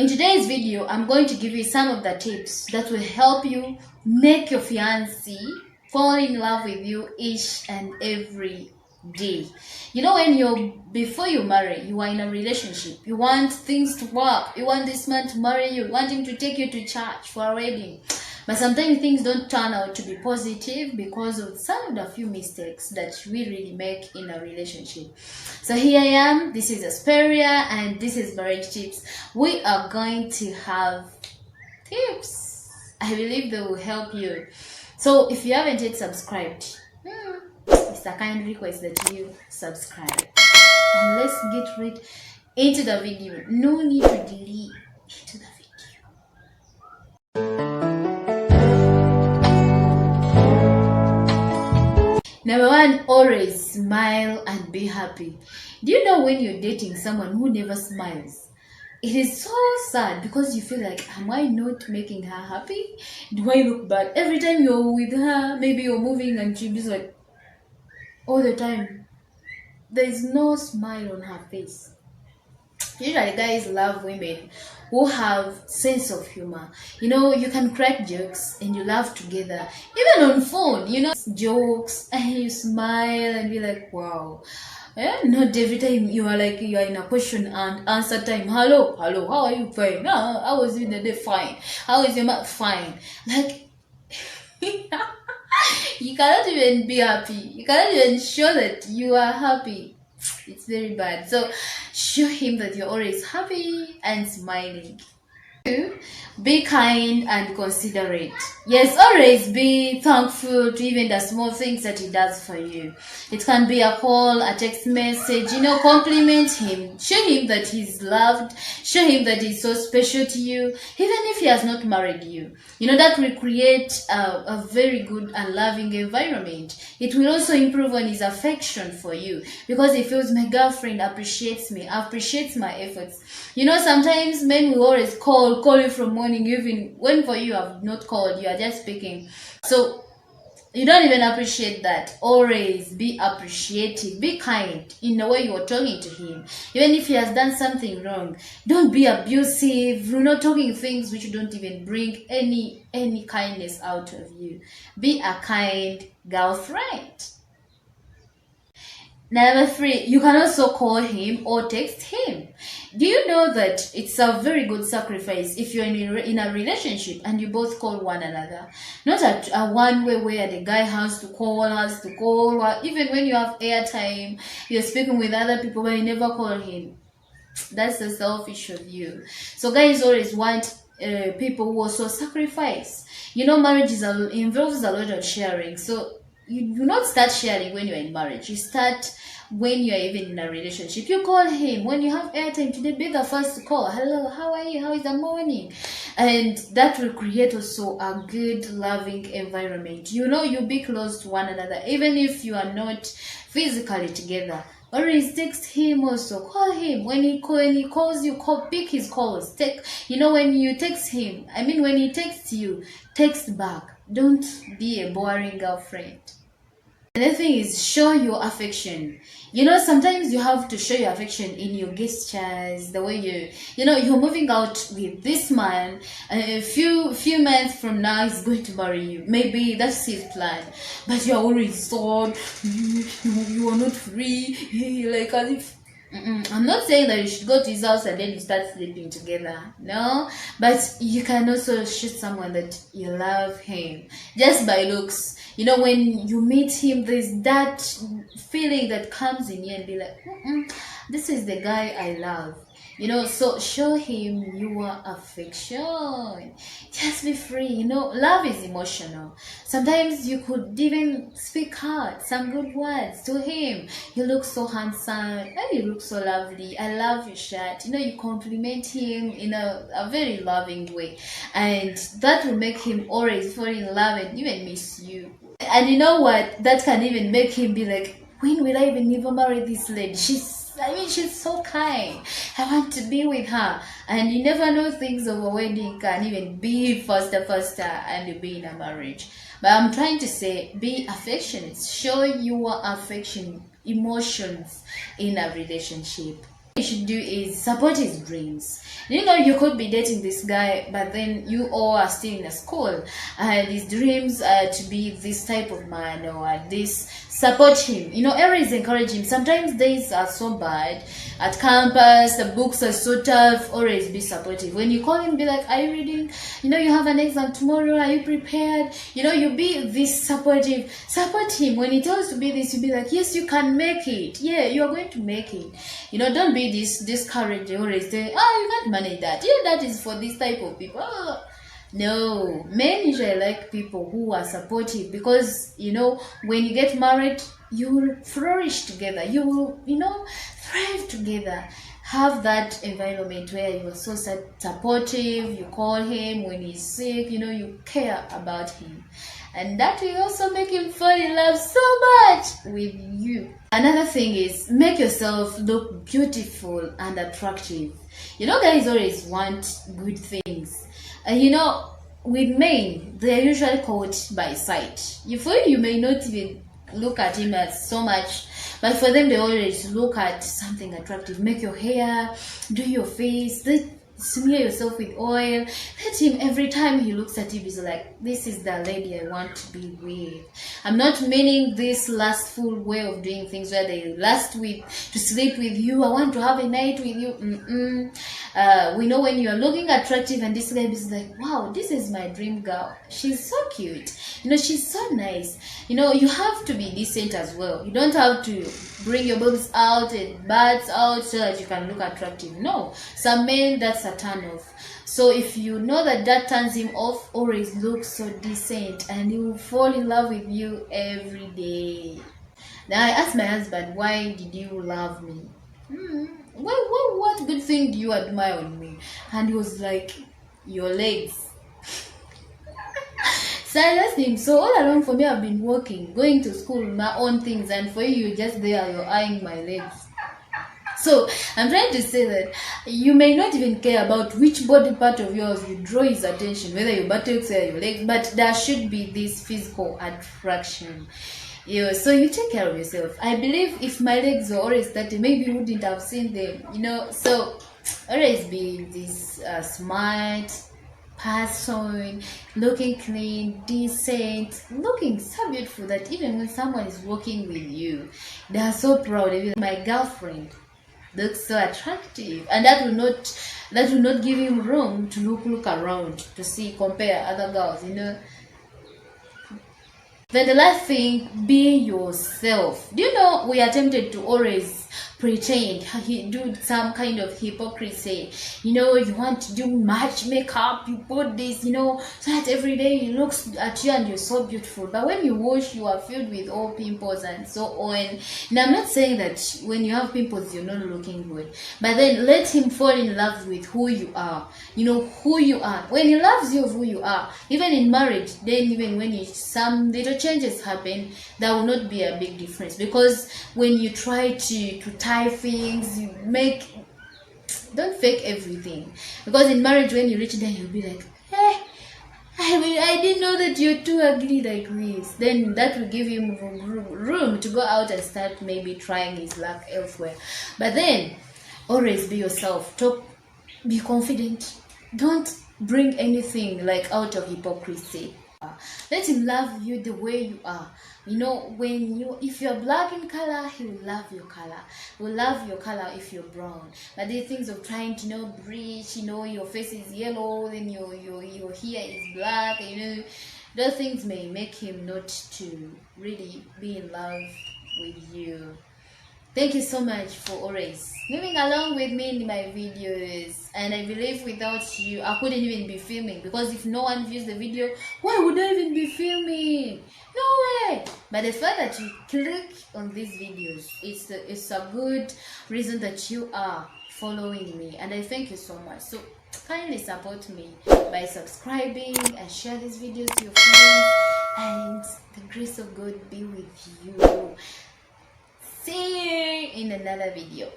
In today's video, I'm going to give you some of the tips that will help you make your fiancé fall in love with you each and every day. You know, before you marry, you are in a relationship. You want things to work. You want this man to marry you. You want him to take you to church for a wedding. But sometimes things don't turn out to be positive because of some of the few mistakes that we really make in a relationship. So here I am. This is Asperia and this is Marriage Tips. We are going to have tips. I believe they will help you. So if you haven't yet subscribed, it's a kind request that you subscribe. And let's get right into the video. No need to delay into the video. Number one, always smile and be happy. Do you know when you're dating someone who never smiles? It is so sad because you feel like, am I not making her happy? Do I look bad? Every time you're with her, maybe you're moving and she's like, all the time, there is no smile on her face. Usually guys love women who have sense of humor. You know, you can crack jokes and you laugh together. Even on phone, you know, jokes and you smile and be like, wow. Not every time you are like, you are in a question and answer time. Hello, how are you? Fine. How was you in the day? Fine. How is your mom? Fine. Like, you cannot even be happy. You cannot even show that you are happy. It's very bad. So show him that you're always happy and smiling. 2. Be kind and considerate. Yes, always be thankful to even the small things that he does for you. It can be a call, a text message, you know, compliment him. Show him that he's loved. Show him that he's so special to you, even if he has not married you. You know, that will create a very good and loving environment. It will also improve on his affection for you because he feels my girlfriend appreciates me, appreciates my efforts. You know, sometimes men will always call you from morning, even when for you have not called, you are just speaking. So you don't even appreciate that. Always be appreciative, be kind in the way you're talking to him. Even if he has done something wrong, don't be abusive. You're not talking things which don't even bring any kindness out of you. Be a kind girlfriend. Number 3, you can also call him or text him. Do you know that it's a very good sacrifice if you're in a relationship and you both call one another? Not a one-way where the guy has to call, even when you have airtime, you're speaking with other people but you never call him. That's the selfish of you. So guys always want people who also sacrifice. You know, marriage involves a lot of sharing. So you do not start sharing when you're in marriage. You start when you're even in a relationship. You call him when you have airtime today. Be the first to call. Hello, how are you? How is the morning? And that will create also a good, loving environment. You know, you'll be close to one another, even if you are not physically together. Always text him also. Call him when he calls you. Pick his calls. When you text him. When he texts you, text back. Don't be a boring girlfriend. Another thing is show your affection. You know, sometimes you have to show your affection in your gestures, the way you're moving out with this man, and a few months from now he's going to marry you. Maybe that's his plan, but you're always sad. You are not free. Like as if. I'm not saying that you should go to his house and then you start sleeping together. No, but you can also show someone that you love him just by looks. You know, when you meet him, there's that feeling that comes in you and be like, this is the guy I love. You know, so show him your affection. Just be free. You know, love is emotional. Sometimes you could even speak hard, some good words to him. You look so handsome. You look so lovely. I love your shirt. You know, you compliment him in a very loving way. And that will make him always fall in love and even miss you. And you know what? That can even make him be like, when will I even marry this lady? She's so kind. I want to be with her. And you never know, things of a wedding can even be faster and you be in a marriage. But I'm trying to say, be affectionate. Show your affection, emotions in a relationship. you should do is support his dreams. You know, you could be dating this guy, but then you all are still in a school, and his dreams are to be this type of man or this. Support him. You know, always encourage him. Sometimes days are so bad at campus, the books are so tough. Always be supportive. When you call him, be like, "Are you reading? You know, you have an exam tomorrow. Are you prepared?" You know, you be this supportive. Support him. When he tells you to be this, you be like, "Yes, you can make it. Yeah, you are going to make it." You know, don't be discouraged. Always say, "Oh, you can't manage that. Yeah, that is for this type of people." Oh. No, men usually like people who are supportive, because you know, when you get married, you will flourish together. You will, you know, thrive together. Have that environment where you are so supportive. You call him when he's sick. You know, you care about him, and that will also make him fall in love so much with you. Another thing is, make yourself look beautiful and attractive. You know, guys always want good things. You know, with men, they are usually caught by sight. You may not even look at him as so much, but for them, they always look at something attractive. Make your hair, do your face, smear yourself with oil. Let him, every time he looks at you, he's like, "This is the lady I want to be with." I'm not meaning this lustful way of doing things where they lust to sleep with you. I want to have a night with you. We know when you're looking attractive and this guy is like, "Wow, this is my dream girl. She's so cute. You know, she's so nice." You know, you have to be decent as well. You don't have to bring your boobs out and butts out so that you can look attractive. No, some men, that's a turn off. So if you know that turns him off, always look so decent and he will fall in love with you every day. Now I asked my husband, "Why did you love me? What good thing do you admire on me?" And he was like, "Your legs." So I asked him, "So all along for me, I've been working, going to school, my own things, and for you, you're just there, you're eyeing my legs." So I'm trying to say that you may not even care about which body part of yours you draw his attention, whether your buttocks or your legs, but there should be this physical attraction. Yeah, so you take care of yourself. I believe if my legs were always dirty, maybe you wouldn't have seen them, you know. So always be this smart person, looking clean, decent, looking so beautiful that even when someone is walking with you, they are so proud of you. My girlfriend looks so attractive, and that will not give him room to look around to see, compare other girls, you know. Then the last thing, be yourself. Do you know we are tempted to always pretend, do some kind of hypocrisy. You know, you want to do much makeup, you put this, you know, so that every day he looks at you and you're so beautiful. But when you wash, you are filled with all pimples and so on. Now, I'm not saying that when you have pimples, you're not looking good. But then let him fall in love with who you are. You know, who you are. When he loves you of who you are, even in marriage, then even when some little changes happen, there will not be a big difference. Because when you try to tie things, don't fake everything. Because in marriage, when you reach there, you'll be like, "Hey, I didn't know that you're too ugly like this." Then that will give him room to go out and start maybe trying his luck elsewhere. But then always be yourself. Be confident. Don't bring anything like out of hypocrisy. Let him love you the way you are. You know, if you're black in color, he will love your color. He will love your color if you're brown. But these things of trying to, you know, bleach, you know, your face is yellow, then your hair is black, you know, those things may make him not to really be in love with you. Thank you so much for always moving along with me in my videos. And I believe without you, I couldn't even be filming. Because if no one views the video, why would I even be filming? No way! But the fact that you click on these videos, it's a good reason that you are following me. And I thank you so much. So kindly support me by subscribing and share these videos to your friends. And the grace of God be with you. See you in another video.